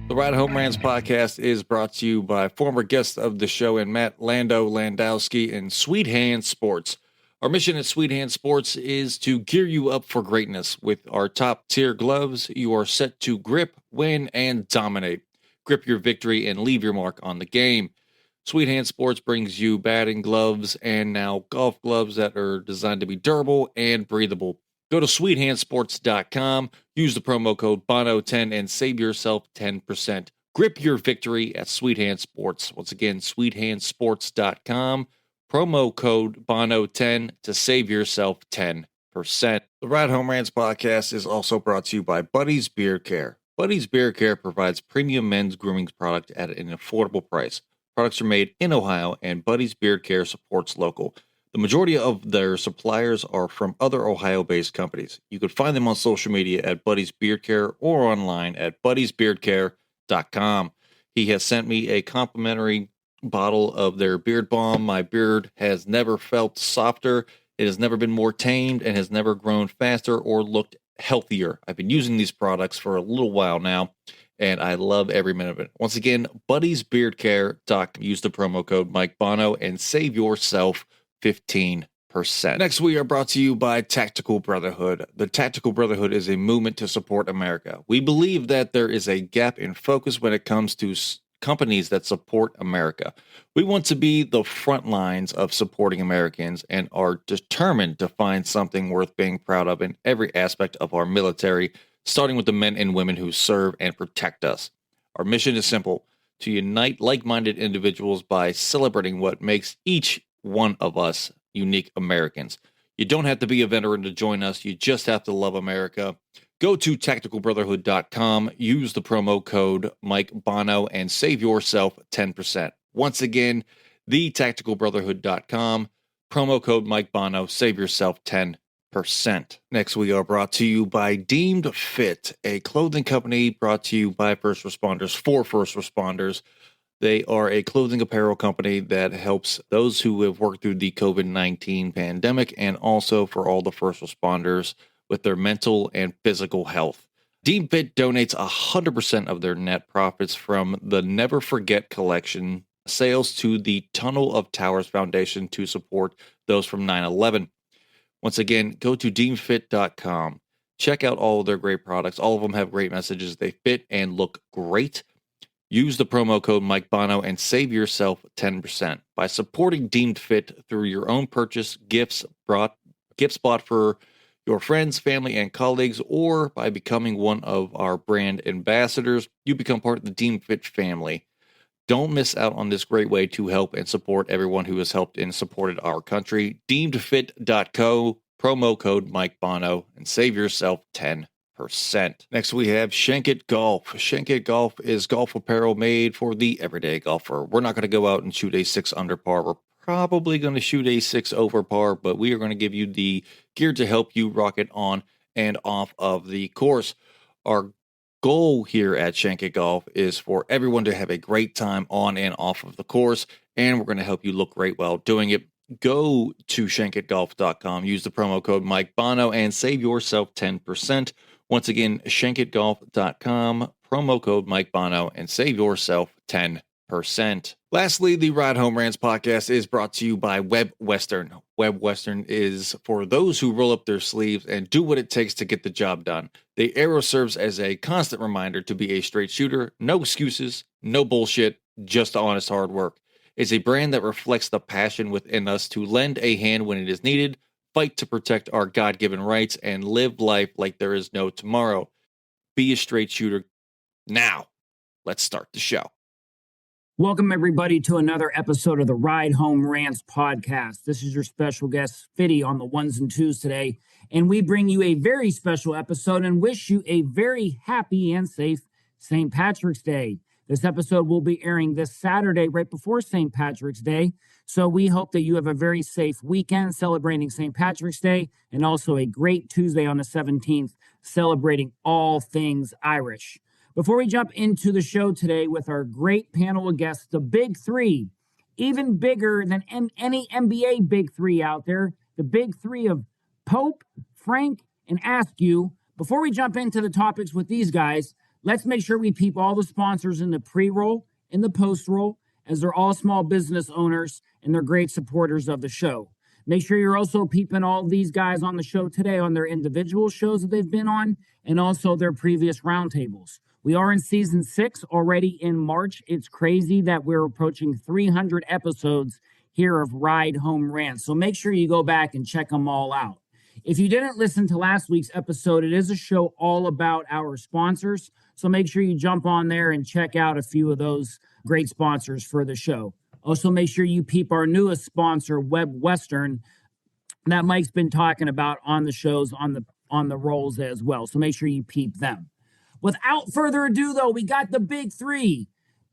The Ride Home Rants podcast is brought to you by former guest of the show and Matt Landowski and Sweet Hand Sports. Our mission at Sweet Hand Sports is to gear you up for greatness. With our top tier gloves, you are set to grip, win, and dominate. Grip your victory and leave your mark on the game. Sweet Hand Sports brings you batting gloves and now golf gloves that are designed to be durable and breathable. Go to sweethandsports.com, use the promo code BONO10 and save yourself 10%. Grip your victory at Sweet Hand Sports. Once again, sweethandsports.com, promo code BONO10 to save yourself 10%. The Ride Home Rants podcast is also brought to you by Buddy's Beard Care. Buddy's Beard Care provides premium men's grooming product at an affordable price. Products are made in Ohio, and Buddy's Beard Care supports local. The majority of their suppliers are from other Ohio-based companies. You can find them on social media at Buddy's Beard Care or online at buddysbeardcare.com. He has sent me a complimentary bottle of their beard balm. My beard has never felt softer. It has never been more tamed and has never grown faster or looked healthier. I've been using these products for a little while now, and I love every minute of it. Once again, buddysbeardcare.com. Use the promo code Mike Bono and save yourself 15%. Next, we are brought to you by Tactical Brotherhood. The Tactical Brotherhood is a movement to support America. We believe that there is a gap in focus when it comes to companies that support America. We want to be the front lines of supporting Americans and are determined to find something worth being proud of in every aspect of our military, starting with the men and women who serve and protect us. Our mission is simple: to unite like-minded individuals by celebrating what makes each one of us unique Americans. You don't have to be a veteran to join us. You just have to love America. Go to tacticalbrotherhood.com, use the promo code Mike Bono, and save yourself 10%. Once again, the tacticalbrotherhood.com, promo code Mike Bono, save yourself 10%. Next, we are brought to you by Deemed Fit, a clothing company brought to you by first responders for first responders. They are a clothing apparel company that helps those who have worked through the COVID-19 pandemic and also for all the first responders with their mental and physical health. Deemed Fit donates 100% of their net profits from the Never Forget collection sales to the Tunnel of Towers Foundation to support those from 9/11. Once again, go to deemedfit.com. Check out all of their great products. All of them have great messages. They fit and look great. Use the promo code Mike Bono and save yourself 10%. By supporting Deemed Fit through your own purchase, gifts bought for your friends, family, and colleagues, or by becoming one of our brand ambassadors, you become part of the Deemed Fit family. Don't miss out on this great way to help and support everyone who has helped and supported our country. Deemedfit.co, promo code Mike Bono, and save yourself 10%. Next, we have Shankit Golf. Shankit Golf is golf apparel made for the everyday golfer. We're not going to go out and shoot a 6 under par. We're probably going to shoot a 6 over par, but we are going to give you the gear to help you rock it on and off of the course. Our goal here at Shankit Golf is for everyone to have a great time on and off of the course, and we're going to help you look great while doing it. Go to shankitgolf.com, use the promo code Mike Bono, and save yourself 10%. Once again, shankitgolf.com, promo code Mike Bono, and save yourself 10%. Lastly, the Ride Home Rants podcast is brought to you by Web Western. Web Western is for those who roll up their sleeves and do what it takes to get the job done. The arrow serves as a constant reminder to be a straight shooter, no excuses, no bullshit, just honest hard work. It's a brand that reflects the passion within us to lend a hand when it is needed, fight to protect our God-given rights, and live life like there is no tomorrow. Be a straight shooter. Now, let's start the show. Welcome, everybody, to another episode of the Ride Home Rants podcast. This is your special guest, Fitty, on the ones and twos today, and we bring you a very special episode and wish you a very happy and safe St. Patrick's Day. This episode will be airing this Saturday, right before St. Patrick's Day. So we hope that you have a very safe weekend celebrating St. Patrick's Day and also a great Tuesday on the 17th, celebrating all things Irish. Before we jump into the show today with our great panel of guests, the Big Three, even bigger than any NBA Big Three out there, the Big Three of Pope, Frank, and Askew. Before we jump into the topics with these guys, Let's make sure we peep all the sponsors in the pre-roll and the post-roll, as they're all small business owners and they're great supporters of the show. Make sure you're also peeping all these guys on the show today on their individual shows that they've been on and also their previous roundtables. We are in season 6 already in March. It's crazy that we're approaching 300 episodes here of Ride Home Rants. So make sure you go back and check them all out. If you didn't listen to last week's episode, it is a show all about our sponsors. So make sure you jump on there and check out a few of those great sponsors for the show. Also, make sure you peep our newest sponsor, Web Western, that Mike's been talking about on the shows on the rolls as well. So make sure you peep them. Without further ado, though, we got the big three.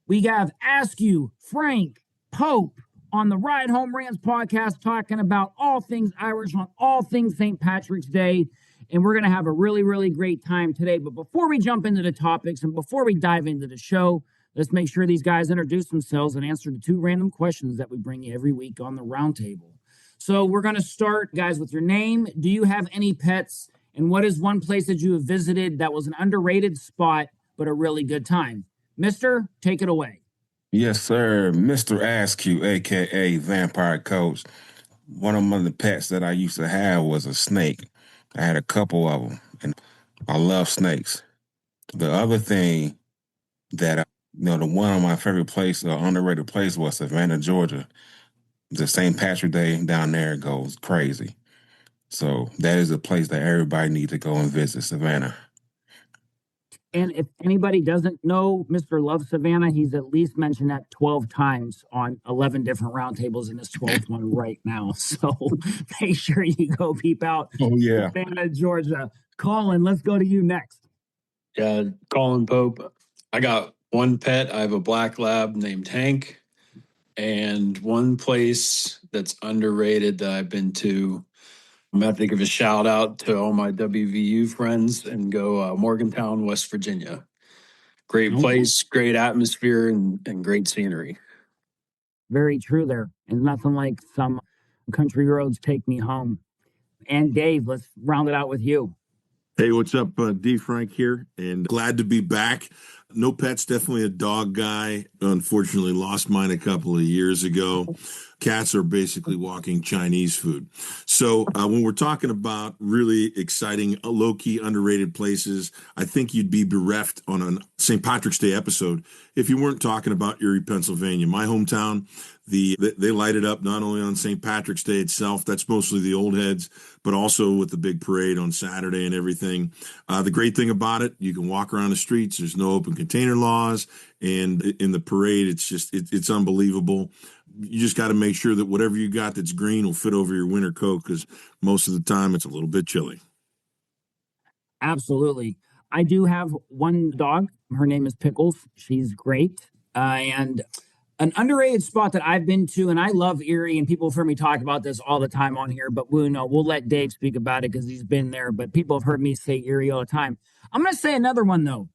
We have Askew, Frank, Pope on the Ride Home Rants podcast, talking about all things Irish on all things St. Patrick's Day. And we're going to have a really, really great time today. But before we jump into the topics and before we dive into the show, let's make sure these guys introduce themselves and answer the 2 random questions that we bring you every week on the roundtable. So we're going to start, guys, with your name. Do you have any pets? And what is one place that you have visited that was an underrated spot, but a really good time? Mister, take it away. Yes, sir. Mister Askew, a.k.a. Vampire Coach. One of the pets that I used to have was a snake. I had a couple of them, and I love snakes. The other thing that, the one of my favorite place, underrated place was Savannah, Georgia. The St. Patrick's Day down there goes crazy. So that is a place that everybody needs to go and visit, Savannah. And if anybody doesn't know Mr. Love Savannah, he's at least mentioned that 12 times on 11 different roundtables in his 12th one right now. So make sure you go peep out Savannah, Georgia. Collin, let's go to you next. Yeah, Collin Pope. I got one pet. I have a black lab named Hank. And one place that's underrated that I've been to, I'm going to think of a shout out to all my WVU friends and go Morgantown, West Virginia. Great place, great atmosphere, and great scenery. Very true there. And nothing like some country roads take me home. And Dave, let's round it out with you. Hey, what's up? D. Frank here, and glad to be back. No pets, definitely a dog guy. Unfortunately, lost mine a couple of years ago. Cats are basically walking Chinese food. So when we're talking about really exciting, low-key, underrated places, I think you'd be bereft on a St. Patrick's Day episode if you weren't talking about Erie, Pennsylvania. My hometown, they light it up not only on St. Patrick's Day itself, that's mostly the old heads, but also with the big parade on Saturday and everything. The great thing about it, you can walk around the streets. There's no open container laws. And in the parade, it's unbelievable. You just got to make sure that whatever you got that's green will fit over your winter coat, because most of the time it's a little bit chilly. Absolutely. I do have one dog. Her name is Pickles. She's great. And an underrated spot that I've been to, and I love Erie, and people have heard me talk about this all the time on here, but we'll let Dave speak about it because he's been there. But people have heard me say Erie all the time. I'm going to say another one, though.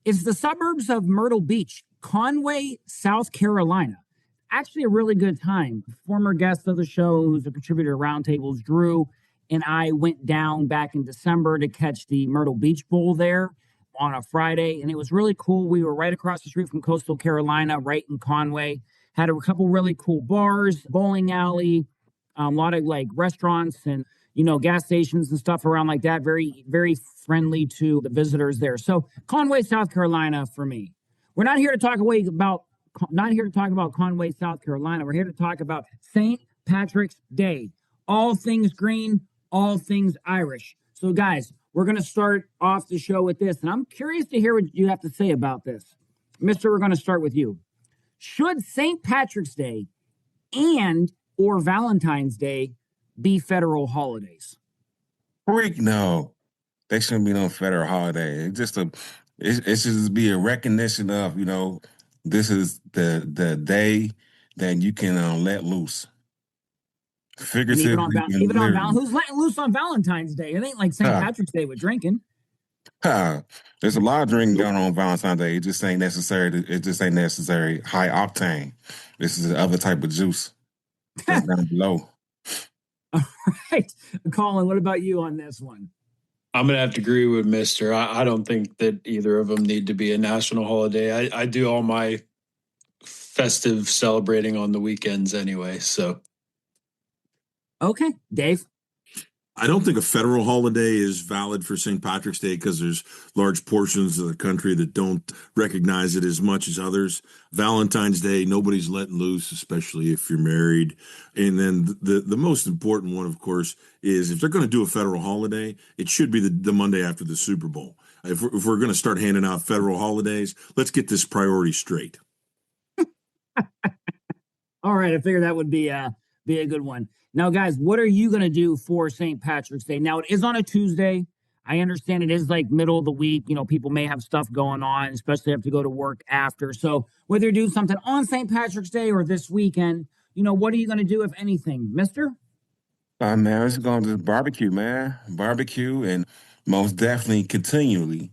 It's the suburbs of Myrtle Beach, Conway, South Carolina. Actually a really good time. Former guest of the show, who's a contributor to Roundtables, Drew, and I went down back in December to catch the Myrtle Beach Bowl there on a Friday, and it was really cool. We were right across the street from Coastal Carolina, right in Conway. Had a couple really cool bars, bowling alley, a lot of like restaurants and gas stations and stuff around like that. Very, very friendly to the visitors there. So Conway, South Carolina for me. We're not here to talk about Conway, South Carolina. We're here to talk about St. Patrick's Day. All things green, all things Irish. So, guys, we're going to start off the show with this, and I'm curious to hear what you have to say about this. Mister, we're going to start with you. Should St. Patrick's Day and or Valentine's Day be federal holidays? Freak, no. They shouldn't be no federal holiday. It should just be a recognition of, this is the day that you can let loose. Figuratively. Who's letting loose on Valentine's Day? It ain't like St. Patrick's Day with drinking. There's a lot of drinking going on Valentine's Day. It just ain't necessary. High octane. This is the other type of juice that's down below. All right. Collin, what about you on this one? I'm going to have to agree with Mister. I don't think that either of them need to be a national holiday. I do all my festive celebrating on the weekends anyway. So, Okay, Dave. I don't think a federal holiday is valid for St. Patrick's Day because there's large portions of the country that don't recognize it as much as others. Valentine's Day, nobody's letting loose, especially if you're married. And then the most important one, of course, is if they're going to do a federal holiday, it should be the Monday after the Super Bowl. If we're going to start handing out federal holidays, let's get this priority straight. All right, I figured that would be a good one. Now, guys, what are you going to do for St. Patrick's Day? Now, it is on a Tuesday. I understand it is like middle of the week. You know, people may have stuff going on, especially have to go to work after. So whether you do something on St. Patrick's Day or this weekend, you know, what are you going to do, if anything, Mister? Man, it's going to barbecue, man. Barbecue and most definitely continually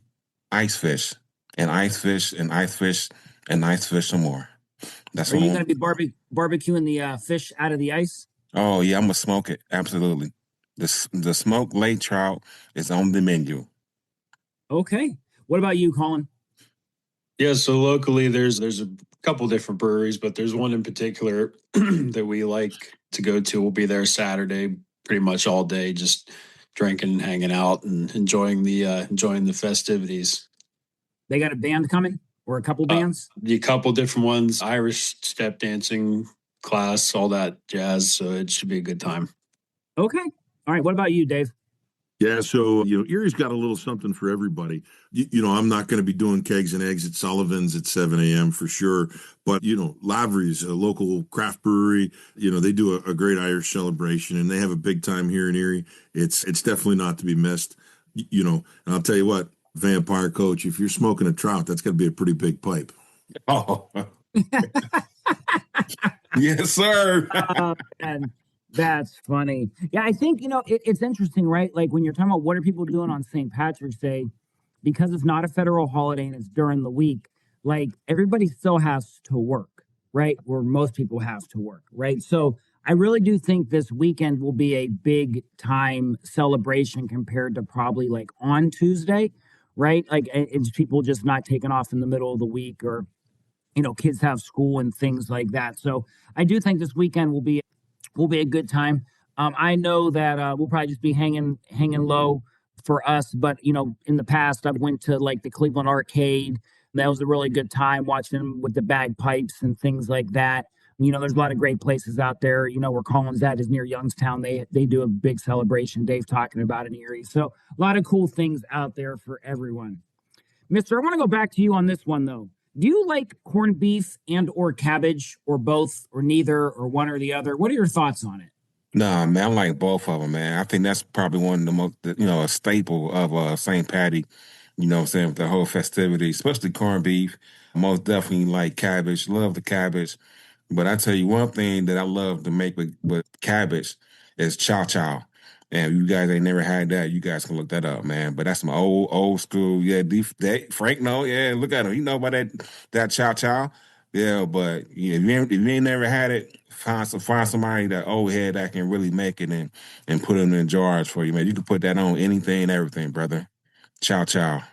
ice fish and ice fish and ice fish and ice fish some more. That's Are what you I'm. going to be barbecuing the fish out of the ice? Oh yeah, I'm gonna smoke it. Absolutely. The smoked lake trout is on the menu. Okay. What about you, Collin? yeah, so locally there's a couple different breweries, but there's one in particular that we like to go to. We'll be there Saturday pretty much all day, just drinking and hanging out and enjoying the festivities. They got a band coming or a couple bands? A couple different ones, Irish step dancing class, all that jazz. So it should be a good time. Okay. All right. What about you, Dave? Yeah, so Erie's got a little something for everybody. I'm not going to be doing kegs and eggs at Sullivan's at 7 a.m. for sure, but Lavery's a local craft brewery. They do a great Irish celebration, and they have a big time here in Erie. It's definitely not to be missed. And I'll tell you what, Vampire Coach, if you're smoking a trout, that's going to be a pretty big pipe. Oh, yes, sir. And that's funny. Yeah, I think, it's interesting, right? Like when you're talking about what are people doing on St. Patrick's Day, because it's not a federal holiday and it's during the week, like everybody still has to work, right? Where most people have to work, right? So I really do think this weekend will be a big time celebration compared to probably like on Tuesday, right? Like it's people just not taking off in the middle of the week or, kids have school and things like that. So I do think this weekend will be a good time. I know that we'll probably just be hanging low for us, but in the past I went to like the Cleveland Arcade. That was a really good time watching them with the bagpipes and things like that. There's a lot of great places out there. Where Collin's at is near Youngstown. They do a big celebration. Dave talking about in Erie. So a lot of cool things out there for everyone. Mister, I want to go back to you on this one though. Do you like corned beef and or cabbage or both or neither or one or the other? What are your thoughts on it? Nah, man, I like both of them, man. I think that's probably one of the most, a staple of St. Patty. What I'm saying, with the whole festivity, especially corned beef. Most definitely like cabbage. Love the cabbage. But I tell you one thing that I love to make with cabbage is chow chow. And you guys ain't never had that, you guys can look that up, man. But that's some old school. Yeah, Frank, no, yeah, look at him. You know about that chow chow. Yeah, but if you ain't never had it, find somebody that old head that can really make it and put it in jars for you, man. You can put that on anything and everything, brother. Chow chow.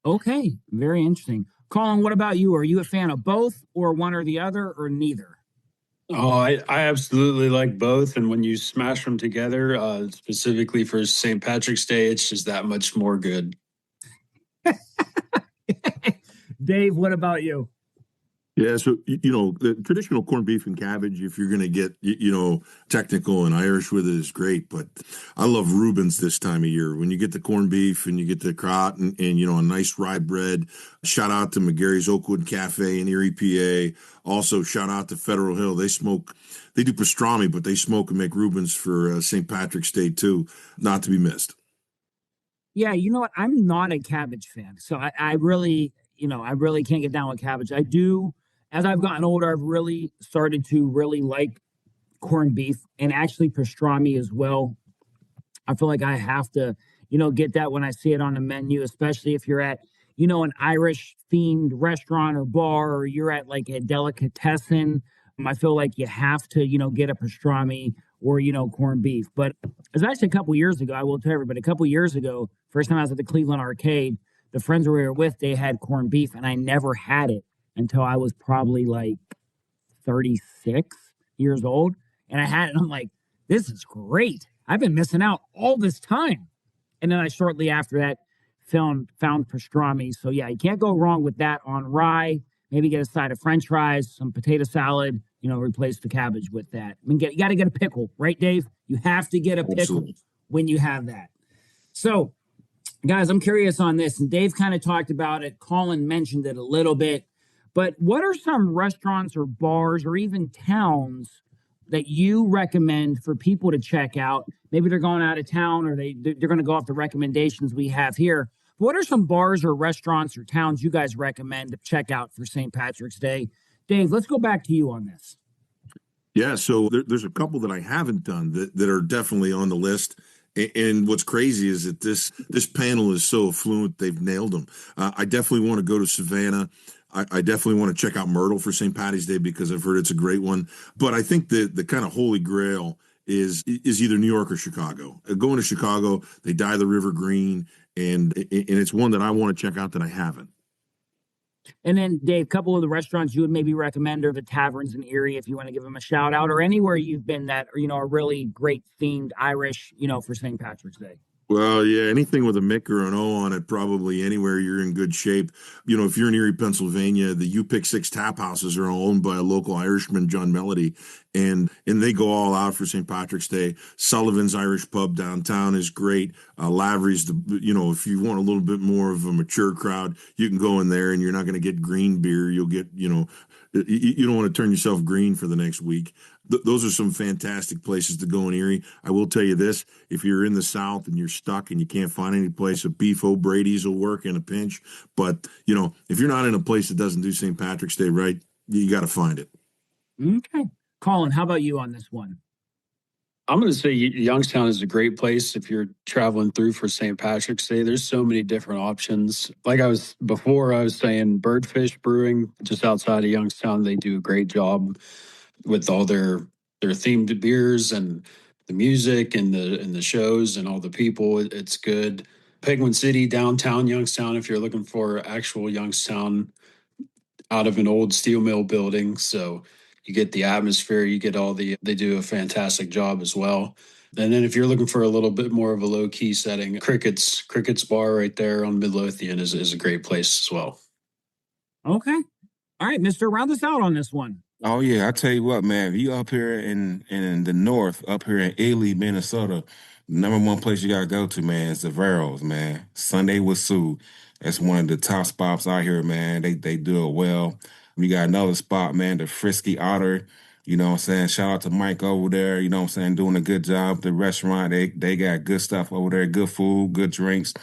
Okay, very interesting. Collin, what about you? Are you a fan of both or one or the other or neither? Oh, I absolutely like both. And when you smash them together, specifically for St. Patrick's Day, it's just that much more good. Dave, what about you? Yeah, so the traditional corned beef and cabbage, if you're going to get technical and Irish with it, is great. But I love Reubens this time of year. When you get the corned beef and you get the crot and a nice rye bread. Shout out to McGarry's Oakwood Cafe in Erie, PA. Also, shout out to Federal Hill. They do pastrami, but they smoke and make Reubens for St. Patrick's Day too. Not to be missed. Yeah, you know what? I'm not a cabbage fan, so I really, I really can't get down with cabbage. I do. As I've gotten older, I've really started to really like corned beef and actually pastrami as well. I feel like I have to, get that when I see it on the menu, especially if you're at, an Irish themed restaurant or bar, or you're at like a delicatessen. I feel like you have to, get a pastrami or, corned beef. But it was actually a couple years ago, I will tell everybody, a couple years ago, first time I was at the Cleveland Arcade, the friends we were with, they had corned beef, and I never had it until I was probably like 36 years old. And I had it, and I'm like, this is great. I've been missing out all this time. And then I shortly after that found pastrami. So yeah, you can't go wrong with that on rye. Maybe get a side of French fries, some potato salad, replace the cabbage with that. I mean, you got to get a pickle, right, Dave? You have to get a pickle Absolutely. when you have that. So, guys, I'm curious on this, and Dave kind of talked about it. Collin mentioned it a little bit, but what are some restaurants or bars or even towns that you recommend for people to check out? Maybe they're going out of town, or they're going to go off the recommendations we have here. What are some bars or restaurants or towns you guys recommend to check out for St. Patrick's Day? Dave, let's go back to you on this. Yeah, so there's a couple that I haven't done that are definitely on the list. And what's crazy is that this panel is so affluent, they've nailed them. I definitely want to go to Savannah. I definitely want to check out Myrtle for St. Patty's Day because I've heard it's a great one. But I think the kind of holy grail is either New York or Chicago. Going to Chicago, they dye the river green, and it's one that I want to check out that I haven't. And then, Dave, a couple of the restaurants you would maybe recommend are the taverns in Erie, if you want to give them a shout out, or anywhere you've been that are really great themed Irish, for St. Patrick's Day. Well, yeah, anything with a Mick or an O on it, probably anywhere you're in good shape. If you're in Erie, Pennsylvania, the You Pick Six tap houses are all owned by a local Irishman, John Melody, and they go all out for St. Patrick's Day. Sullivan's Irish Pub downtown is great. Lavery's, if you want a little bit more of a mature crowd, you can go in there, and you're not going to get green beer. You'll get, you don't want to turn yourself green for the next week. Those are some fantastic places to go in Erie. I will tell you this, if you're in the South and you're stuck and you can't find any place, a Beef O'Brady's will work in a pinch. But, if you're not in a place that doesn't do St. Patrick's Day right, you got to find it. Okay. Collin, how about you on this one? I'm going to say Youngstown is a great place if you're traveling through for St. Patrick's Day. There's so many different options. Like I was saying Birdfish Brewing just outside of Youngstown. They do a great job with all their themed beers and the music and the shows and all the people. It's good. Penguin City, downtown Youngstown, if you're looking for actual Youngstown out of an old steel mill building. So you get the atmosphere, you get they do a fantastic job as well. And then if you're looking for a little bit more of a low key setting, Cricket's Bar right there on Midlothian is a great place as well. Okay. All right, Mister, round us out on this one. Oh yeah, I tell you what, man. If you up here in the north, up here in Ely, Minnesota, the number one place you gotta go to, man, is the Veros, man. Sunday with Sue. That's one of the top spots out here, man. They do it well. We got another spot, man, the Frisky Otter. You know what I'm saying? Shout out to Mike over there, you know what I'm saying, doing a good job. The restaurant, they got good stuff over there, good food, good drinks.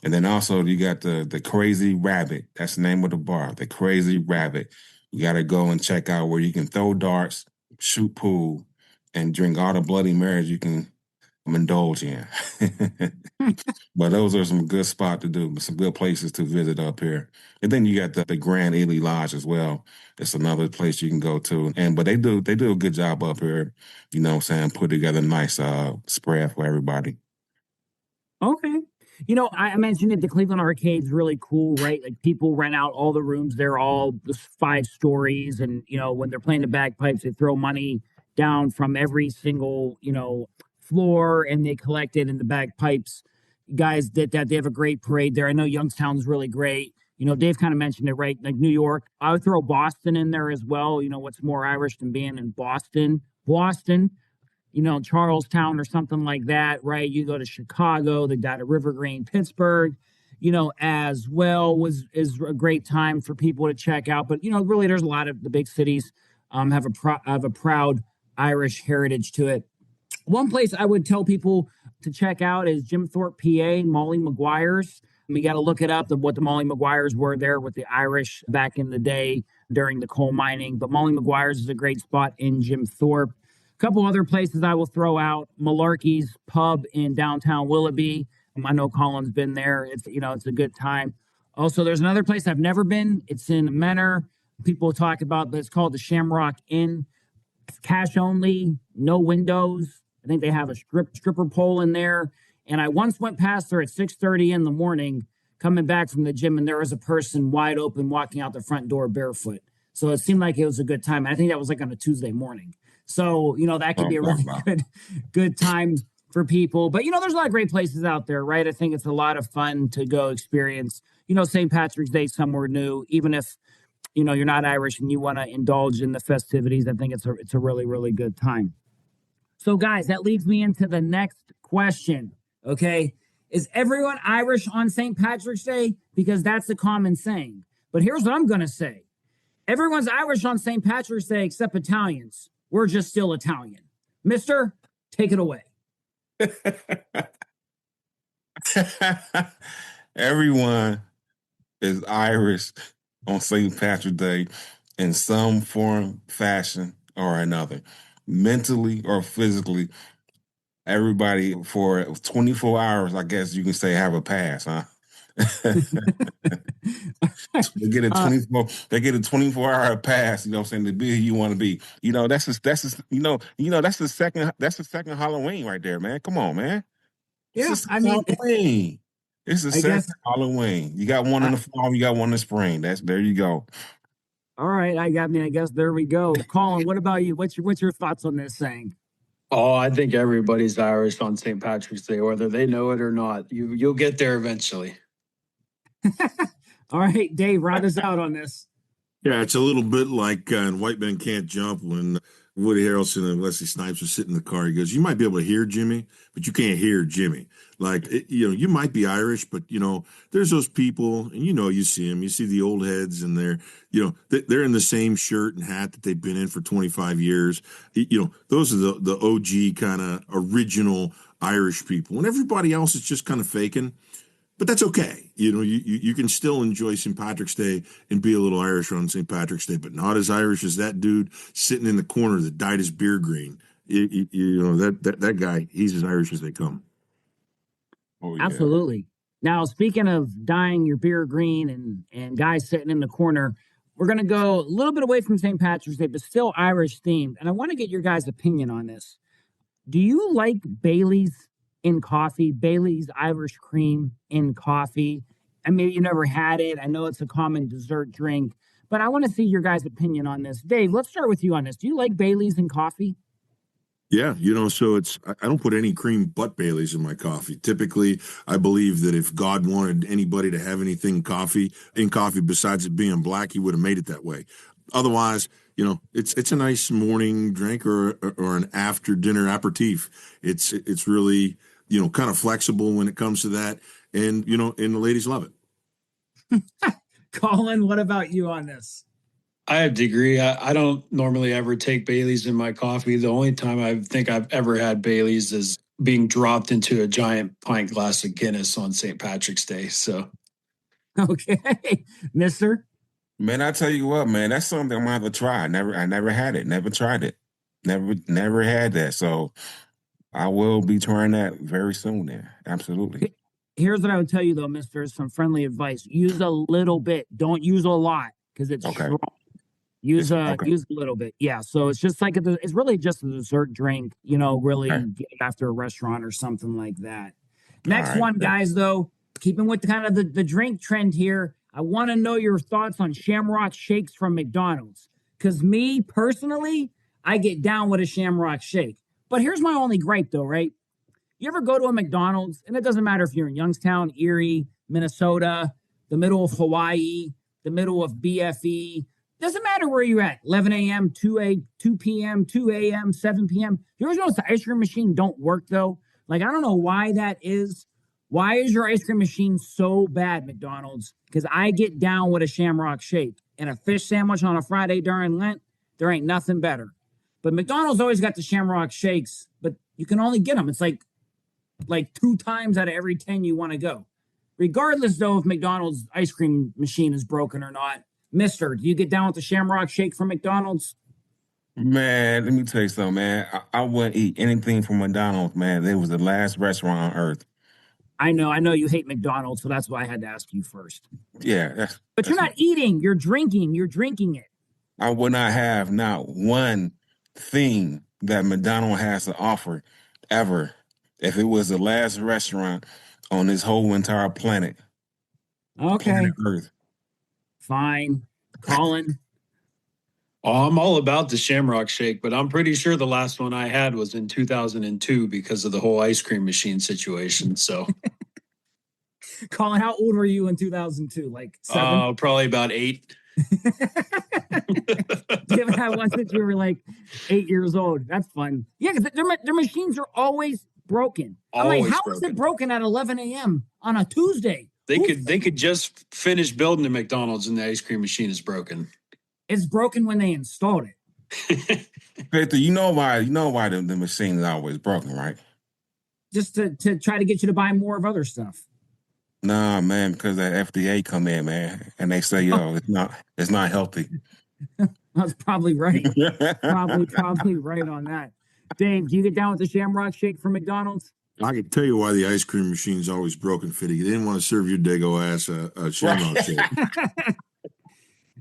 And then also you got the Crazy Rabbit. That's the name of the bar, the Crazy Rabbit. You got to go and check out where you can throw darts, shoot pool, and drink all the Bloody Marys you can indulge in. But those are some good spots to do, some good places to visit up here. And then you got the Grand Ely Lodge as well. It's another place you can go to. But they do a good job up here, you know what I'm saying, put together a nice spread for everybody. Okay. I mentioned it, the Cleveland Arcade's really cool, right? Like people rent out all the rooms. They're all 5 stories. And, when they're playing the bagpipes, they throw money down from every single, floor, and they collect it in the bagpipes. Guys did that. They have a great parade there. I know Youngstown's really great. Dave kind of mentioned it, right? Like New York. I would throw Boston in there as well. What's more Irish than being in Boston? Charlestown or something like that, right? You go to Chicago, they got a River Green, Pittsburgh, as well is a great time for people to check out. But, really there's a lot of the big cities have a proud Irish heritage to it. One place I would tell people to check out is Jim Thorpe, PA, Molly Maguire's. We got to look it up, what the Molly Maguires were there with the Irish back in the day during the coal mining. But Molly Maguire's is a great spot in Jim Thorpe. A couple other places I will throw out: Malarkey's Pub in downtown Willoughby. I know Collin's been there. It's a good time. Also, there's another place I've never been. It's in Menor. People talk about, but it's called the Shamrock Inn. It's cash only, no windows, think they have a stripper pole in there. And I once went past there at 6:30 in the morning, coming back from the gym, and there was a person wide open walking out the front door barefoot. So it seemed like it was a good time. I think that was like on a Tuesday morning. So, that could be a really good time for people. But, there's a lot of great places out there, right? I think it's a lot of fun to go experience, St. Patrick's Day somewhere new, even if, you're not Irish and you want to indulge in the festivities. I think it's a really, really good time. So, guys, that leads me into the next question, okay? Is everyone Irish on St. Patrick's Day? Because that's the common saying. But here's what I'm going to say. Everyone's Irish on St. Patrick's Day except Italians. We're just still Italian. Mister, take it away. Everyone is Irish on St. Patrick's Day in some form, fashion, or another. Mentally or physically, everybody for 24 hours, I guess you can say, have a pass, huh? They get a 24-hour pass, to be who you want to be. That's the second Halloween right there, man. Come on, man. Yeah, Halloween. It's the second Halloween. You got one in the fall, you got one in the spring. There you go. All right, I guess there we go. Collin, what about you? What's your thoughts on this saying? Oh, I think everybody's Irish on St. Patrick's Day, whether they know it or not. You'll get there eventually. All right, Dave, round us out on this. Yeah, it's a little bit like in White Men Can't Jump when Woody Harrelson and Wesley Snipes are sitting in the car. He goes, "You might be able to hear Jimmy, but you can't hear Jimmy." You might be Irish, but there's those people, and you see them. You see the old heads, and they're in the same shirt and hat that they've been in for 25 years. Those are the OG kind of original Irish people, and everybody else is just kind of faking. But that's okay. You can still enjoy St. Patrick's Day and be a little Irish on St. Patrick's Day, but not as Irish as that dude sitting in the corner that dyed his beer green. That guy, he's as Irish as they come. Oh, yeah. Absolutely. Now, speaking of dyeing your beer green and guys sitting in the corner, we're going to go a little bit away from St. Patrick's Day, but still Irish themed. And I want to get your guys' opinion on this. Do you like Bailey's in coffee, Bailey's Irish cream in coffee? I mean, you never had it. I know it's a common dessert drink, but I want to see your guys' opinion on this. Dave, let's start with you on this. Do you like Bailey's in coffee? Yeah, so I don't put any cream but Bailey's in my coffee. Typically, I believe that if God wanted anybody to have anything in coffee besides it being black, he would have made it that way. Otherwise, it's a nice morning drink or an after dinner aperitif. It's really, kind of flexible when it comes to that. And the ladies love it. Collin, what about you on this? I have to agree. I don't normally ever take Bailey's in my coffee. The only time I think I've ever had Bailey's is being dropped into a giant pint glass of Guinness on St. Patrick's Day. So, okay, Mister. Man, I tell you what, man, that's something I'm gonna have to try. I never had it, never tried it, never had that. So I will be trying that very soon. There, absolutely. Here's what I would tell you though, Mister. Some friendly advice: use a little bit. Don't use a lot because it's strong. Use a little bit. Yeah. So it's just like it's really just a dessert drink, really after a restaurant or something like that. Next one, guys, though, keeping with kind of the drink trend here, I want to know your thoughts on Shamrock Shakes from McDonald's. Because me personally, I get down with a Shamrock Shake. But here's my only gripe, though, right? You ever go to a McDonald's, and it doesn't matter if you're in Youngstown, Erie, Minnesota, the middle of Hawaii, the middle of BFE, doesn't matter where you're at, 11 a.m., 2 p.m., 2 a.m., 7 p.m. You ever notice the ice cream machine don't work, though? Like, I don't know why that is. Why is your ice cream machine so bad, McDonald's? Because I get down with a Shamrock Shake. And a fish sandwich on a Friday during Lent, there ain't nothing better. But McDonald's always got the Shamrock Shakes, but you can only get them. It's like 2 times out of every 10 you want to go. Regardless, though, if McDonald's ice cream machine is broken or not, Mister, do you get down with the Shamrock Shake from McDonald's? Man, let me tell you something, man. I wouldn't eat anything from McDonald's, man. It was the last restaurant on earth. I know you hate McDonald's, so that's why I had to ask you first. Yeah. But you're not eating, you're drinking it. I would not have not one thing that McDonald's has to offer ever. If it was the last restaurant on this whole entire planet, Okay, planet Earth. fine. Collin. Oh, I'm all about the Shamrock Shake, but I'm pretty sure the last one I had was in 2002 because of the whole ice cream machine situation. So, Collin, how old were you in 2002? Like 7? probably about 8. You haven't had one since you were like 8 years old. That's fun. Yeah, because their machines are always broken. I'm like, Always how is it broken at 11 a.m. on a Tuesday? They could just finish building the McDonald's and the ice cream machine is broken. It's broken when they installed it. Victor, you know why the machine is always broken, right? Just to try to get you to buy more of other stuff. Nah, man, because the FDA come in, man, and they say, yo, it's not healthy. That's probably right. Probably right on that. Dave, do you get down with the Shamrock Shake from McDonald's? I can tell you why the ice cream machine's always broken, Fitty. You didn't want to serve your dago ass a Shamrock Shake.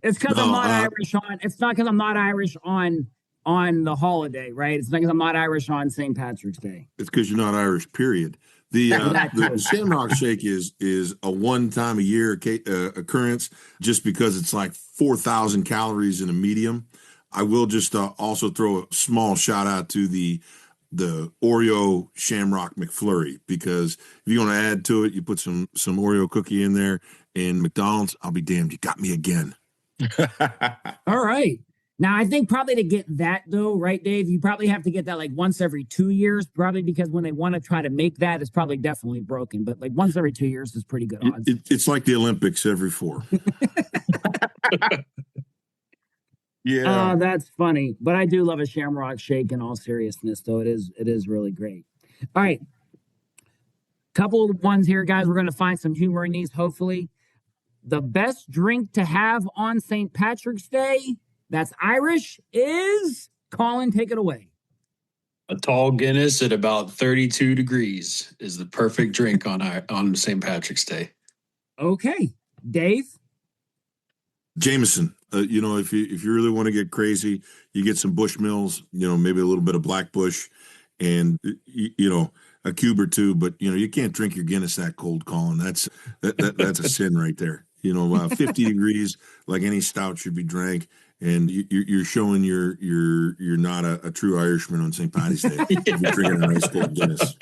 It's because I'm not Irish on. It's not because I'm not Irish on the holiday, right? It's not because I'm not Irish on St. Patrick's Day. It's because you're not Irish. Period. The Shamrock Shake is a one time a year occurrence, just because it's like 4,000 calories in a medium. I will just also throw a small shout out to the Oreo Shamrock McFlurry, because if you want to add to it, you put some Oreo cookie in there. And McDonald's, I'll be damned, you got me again. All right. Now, I think probably to get that, though, right, Dave, you probably have to get that like once every 2 years, probably because when they want to try to make that, it's probably definitely broken. But like once every 2 years is pretty good odds. It's like the Olympics every 4. Yeah. That's funny. But I do love a Shamrock Shake in all seriousness, though. It is really great. All right. Couple of ones here, guys. We're going to find some humor in these, hopefully. The best drink to have on St. Patrick's Day that's Irish is, Collin, take it away. A tall Guinness at about 32 degrees is the perfect drink on St. Patrick's Day. Okay. Dave? Jameson. If you really want to get crazy, you get some Bushmills, maybe a little bit of Black Bush, and a cube or two. But you can't drink your Guinness that cold, Collin. That's a sin right there. 50 degrees, like any stout should be drank, and you're showing you're not a true Irishman on St. Patty's Day if you're drinking a nice cold Guinness.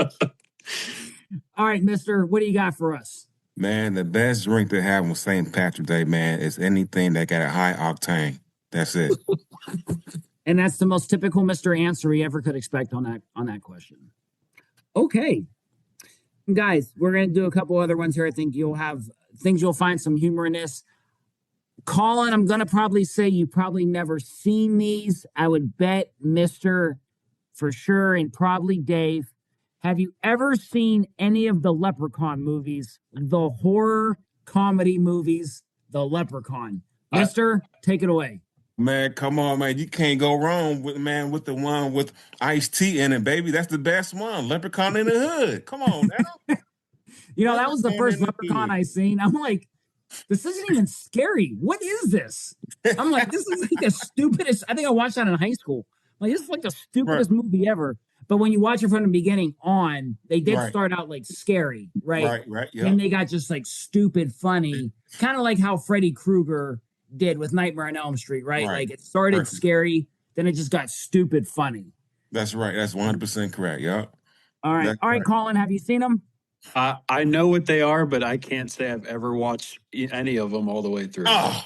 All right, Mister, what do you got for us? Man, the best drink to have on St. Patrick's Day, man, is anything that got a high octane. That's it. And that's the most typical Mister answer we ever could expect on that question. Okay. Guys, we're going to do a couple other ones here. I think you'll find some humor in this. Collin, I'm going to probably say you probably never seen these. I would bet Mister for sure, and probably Dave. Have you ever seen any of the Leprechaun movies, the horror comedy movies, the Leprechaun? Mister, take it away. Man, come on, man. You can't go wrong with the one with iced tea in it, baby. That's the best one. Leprechaun in the Hood. Come on now. That was the first Leprechaun I seen. I'm like, this isn't even scary. What is this? I'm like, this is like the stupidest. I think I watched that in high school. Like, this is like the stupidest movie ever. But when you watch it from the beginning on, they did start out like scary, right? Right. Yeah. And they got just like stupid funny, kind of like how Freddy Krueger did with Nightmare on Elm Street, right? Like it started scary, then it just got stupid funny. That's right. That's 100% correct. Yeah. All right. All right, Collin, have you seen them? I know what they are, but I can't say I've ever watched any of them all the way through. Oh.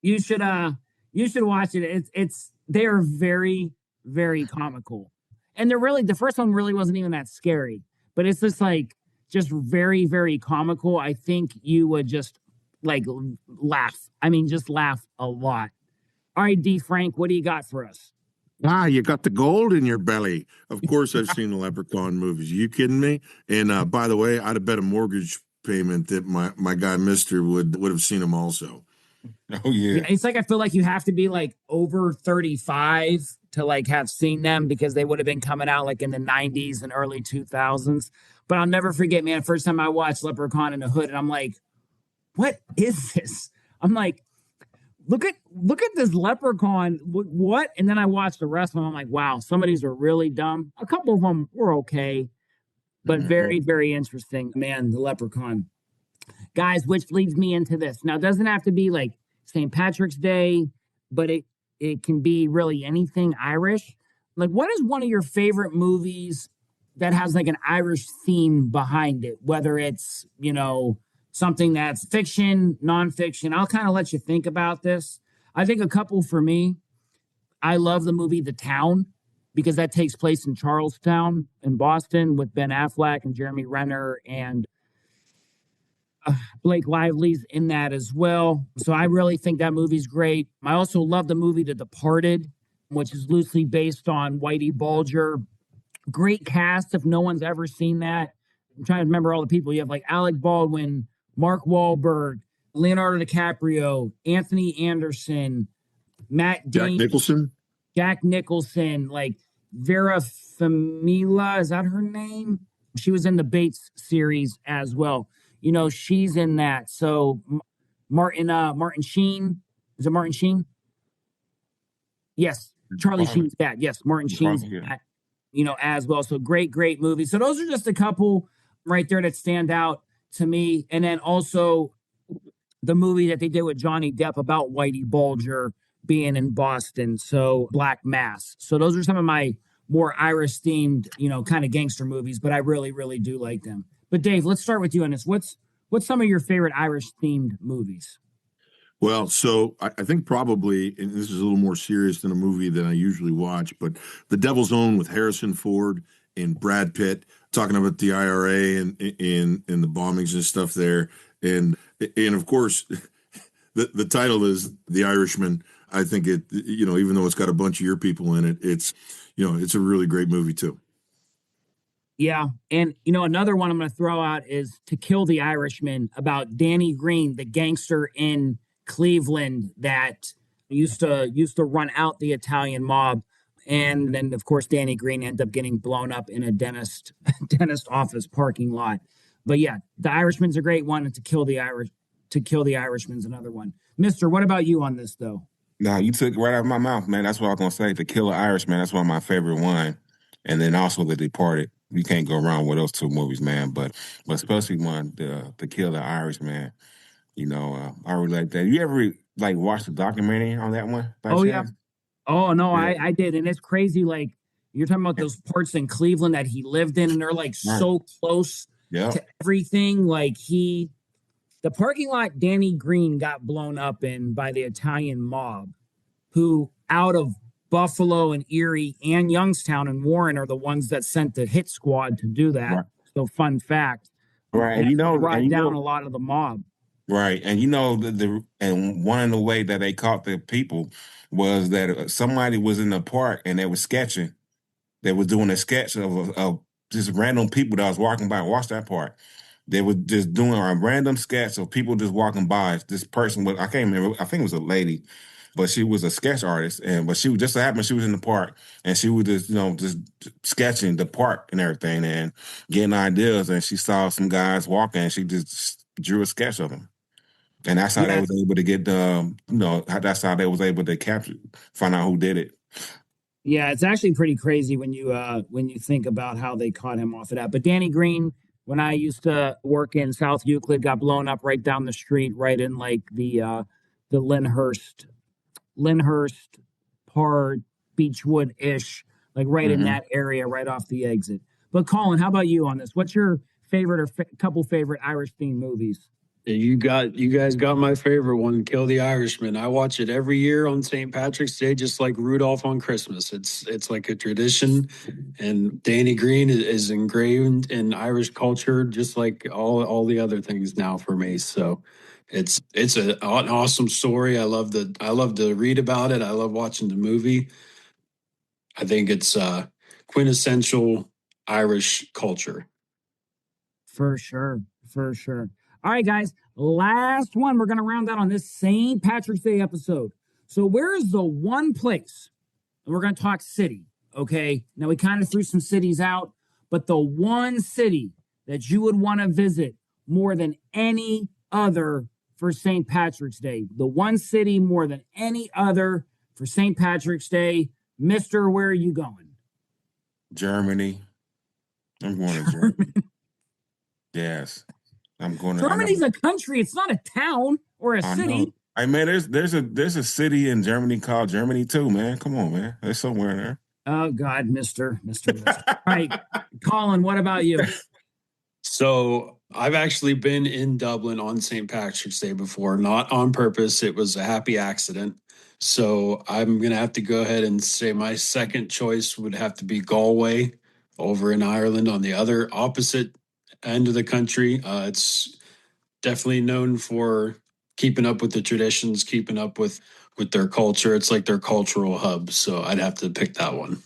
You should watch it. They are very, very comical. And the first one really wasn't even that scary, but it's just very, very comical. I think you would just like laugh. I mean, just laugh a lot. All right, D. Frank, what do you got for us? You got the gold in your belly. Of course, I've seen the Leprechaun movies. Are you kidding me? And by the way, I'd have bet a mortgage payment that my guy Mister would have seen them also. Oh yeah. It's like I feel like you have to be like over 35 to like have seen them, because they would have been coming out like in the 90s and early 2000s. But I'll never forget, man, first time I watched Leprechaun in the Hood, and I'm like, what is this? I'm like, look at this leprechaun. What? And then I watched the rest of them. I'm like, wow, some of these are really dumb. A couple of them were okay, but very, very interesting. Man, the leprechaun. Guys, which leads me into this. Now, it doesn't have to be like St. Patrick's Day, but it can be really anything Irish. Like, what is one of your favorite movies that has like an Irish theme behind it? Whether it's, something that's fiction, nonfiction. I'll kind of let you think about this. I think a couple for me. I love the movie The Town because that takes place in Charlestown in Boston with Ben Affleck and Jeremy Renner and Blake Lively's in that as well. So I really think that movie's great. I also love the movie The Departed, which is loosely based on Whitey Bulger. Great cast if no one's ever seen that. I'm trying to remember all the people. You have like Alec Baldwin, Mark Wahlberg, Leonardo DiCaprio, Anthony Anderson, Matt Damon, Jack Nicholson, like Vera Farmiga, is that her name? She was in the Bates series as well. She's in that. So Martin Sheen. Is it Martin Sheen? Yes. Charlie Sheen's dad. Yes, Martin Sheen's dad, as well. So great movies. So those are just a couple right there that stand out to me. And then also the movie that they did with Johnny Depp about Whitey Bulger being in Boston. So Black Mass. So those are some of my more Irish themed, kind of gangster movies, but I really, really do like them. But Dave, let's start with you on this. What's some of your favorite Irish themed movies? Well, so I think probably, and this is a little more serious than a movie than I usually watch, but The Devil's Own with Harrison Ford and Brad Pitt, talking about the IRA and the bombings and stuff there. And of course, the title is The Irishman. I think it, even though it's got a bunch of your people in it, it's a really great movie too. Yeah. And, another one I'm going to throw out is To Kill the Irishman, about Danny Green, the gangster in Cleveland that used to run out the Italian mob. And then, of course, Danny Green ended up getting blown up in a dentist office parking lot. But yeah, The Irishman's a great one. And To Kill the Irishman's another one. Mister, what about you on this, though? No, you took it right out of my mouth, man. That's what I was going to say. To Kill the Irishman, that's one of my favorite one. And then also The Departed. You can't go wrong with those two movies, man. But especially one, To Kill the Irishman. I really like that. You ever watch the documentary on that one? Oh, yeah. Oh, no, yeah. I did. And it's crazy. Like, you're talking about those parts in Cleveland that he lived in, and they're like so close to everything. Like the parking lot Danny Green got blown up in by the Italian mob, who out of Buffalo and Erie and Youngstown and Warren are the ones that sent the hit squad to do that. Right. So fun fact. Right. And brought down a lot of the mob. Right. And and one of the way that they caught the people was that somebody was in the park and they were sketching. They were doing a sketch of just random people that was walking by. Watch that part. They were just doing a random sketch of people just walking by. This person I can't remember, I think it was a lady, but she was a sketch artist. But she just so happened she was in the park and she was just sketching the park and everything and getting ideas. And she saw some guys walking and she just drew a sketch of them. And that's how they was able to get that's how they was able to find out who did it. Yeah, it's actually pretty crazy when you think about how they caught him off of that. But Danny Green, when I used to work in South Euclid, got blown up right down the street, right in like the Lyndhurst part, Beechwood-ish, like right in that area, right off the exit. But Collin, how about you on this? What's your favorite or couple favorite Irish themed movies? You guys got my favorite one, Kill the Irishman. I watch it every year on St. Patrick's Day, just like Rudolph on Christmas. It's like a tradition, and Danny Green is ingrained in Irish culture, just like all the other things now for me. So it's an awesome story. I love to read about it. I love watching the movie. I think it's quintessential Irish culture. For sure. All right, guys, last one. We're going to round out on this St. Patrick's Day episode. So where is the one place, and we're going to talk city, okay? Now, we kind of threw some cities out, but the one city that you would want to visit more than any other for St. Patrick's Day? The one city more than any other for St. Patrick's Day. Mister, where are you going? Germany. I'm going to Germany. Yes. I'm going to. Germany's a country. It's not a town or a city. Know. Hey man, there's a city in Germany called Germany too, man. Come on, man. There's somewhere there. Oh God, Mister. All right, Collin, what about you? So I've actually been in Dublin on St. Patrick's Day before, not on purpose. It was a happy accident. So I'm going to have to go ahead and say my second choice would have to be Galway over in Ireland on the other opposite end of the country. It's definitely known for keeping up with the traditions, keeping up with their culture. It's like their cultural hub. So I'd have to pick that one.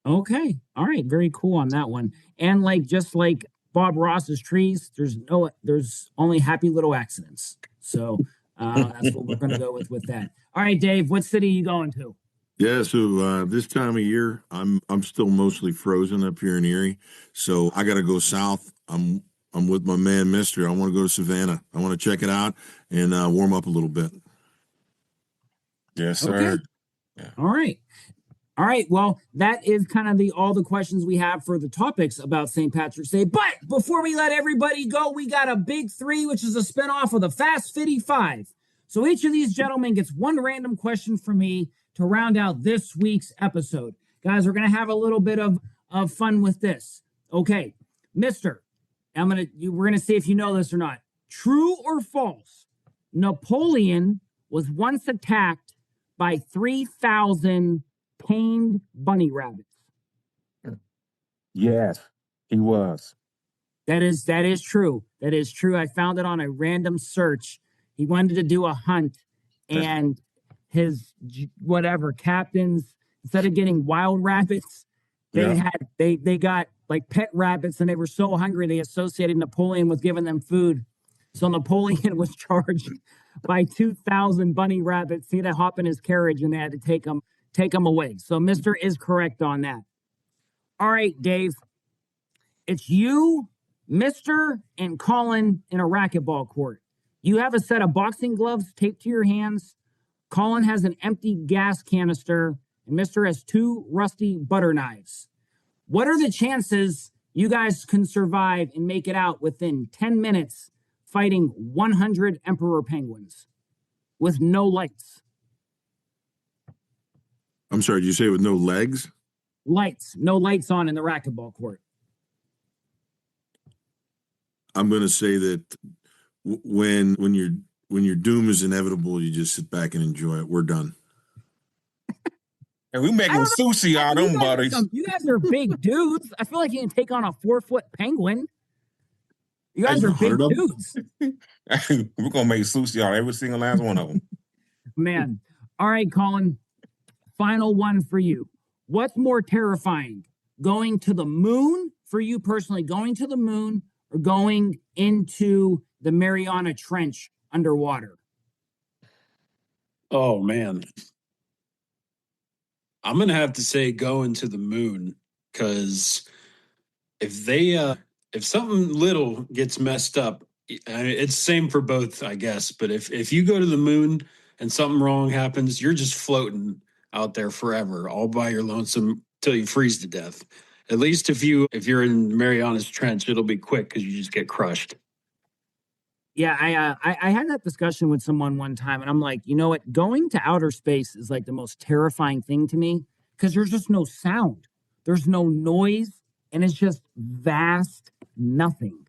Okay. All right. Very cool on that one. And just like Bob Ross's trees, there's only happy little accidents. So that's what we're going to go with that. All right, Dave, what city are you going to? Yeah, so this time of year, I'm still mostly frozen up here in Erie, so I got to go south. I'm with my man, Mister. I want to go to Savannah. I want to check it out and warm up a little bit. Yes, sir. Okay. Yeah. All right. Well, that is kind of all the questions we have for the topics about St. Patrick's Day. But before we let everybody go, we got a big three, which is a spinoff of the Fast Fitty Five. So each of these gentlemen gets one random question from me to round out this week's episode. Guys, we're going to have a little bit of fun with this. Okay, Mister, we're going to see if you know this or not. True or false? Napoleon was once attacked by 3,000 tamed bunny rabbits. Yes, he was. That is true. That is true. I found it on a random search. He wanted to do a hunt, and his captains, instead of getting wild rabbits, they got like pet rabbits, and they were so hungry they associated Napoleon with giving them food. So Napoleon was charged by 2,000 bunny rabbits. He had to hop in his carriage, and they had to take them away. So Mister is correct on that. All right, Dave. It's you, Mister, and Collin in a racquetball court. You have a set of boxing gloves taped to your hands. Collin has an empty gas canister, and Mister has 2 rusty butter knives. What are the chances you guys can survive and make it out within 10 minutes fighting 100 emperor penguins with no lights? I'm sorry, did you say with no legs? Lights. No lights on in the racquetball court. I'm going to say that when your doom is inevitable, you just sit back and enjoy it. We're done. And we making sushi out of them, buddies. You guys are big dudes. I feel like you can take on a 4-foot penguin. You guys are big dudes. We're going to make sushi out of every single last one of them. Man. All right, Collin. Final one for you. What's more terrifying? Going to the moon, for you personally, going to the moon or going into the Mariana Trench underwater? Oh, man. I'm going to have to say going to the moon, because if something little gets messed up, it's the same for both, I guess. But if you go to the moon and something wrong happens, you're just floating out there forever, all by your lonesome till you freeze to death. At least if you're in Mariana's Trench, it'll be quick because you just get crushed. Yeah, I had that discussion with someone one time, and I'm like, you know what? Going to outer space is like the most terrifying thing to me, because there's just no sound. There's no noise, and it's just vast nothing.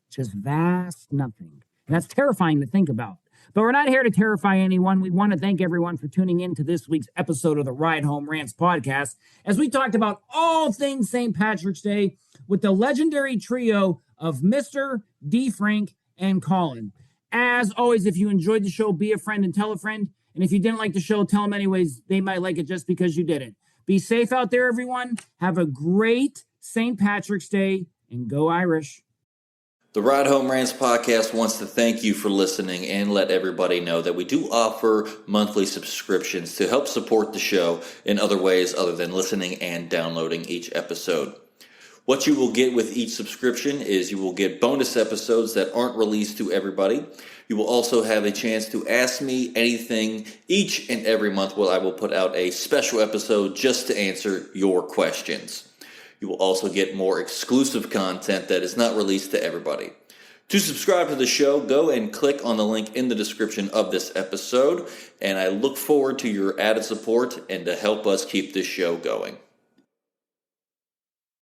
Just vast nothing. And that's terrifying to think about. But we're not here to terrify anyone. We want to thank everyone for tuning in to this week's episode of the Ride Home Rants podcast, as we talked about all things St. Patrick's Day with the legendary trio of Mister, D. Frank, and Collin. As always, if you enjoyed the show, be a friend and tell a friend. And if you didn't like the show, tell them anyways. They might like it just because you did it. Be safe out there, everyone. Have a great St. Patrick's Day, and go Irish. The Ride Home Rants podcast wants to thank you for listening and let everybody know that we do offer monthly subscriptions to help support the show in other ways other than listening and downloading each episode. What you will get with each subscription is you will get bonus episodes that aren't released to everybody. You will also have a chance to ask me anything each and every month where I will put out a special episode just to answer your questions. You will also get more exclusive content that is not released to everybody. To subscribe to the show, go and click on the link in the description of this episode, and I look forward to your added support and to help us keep this show going.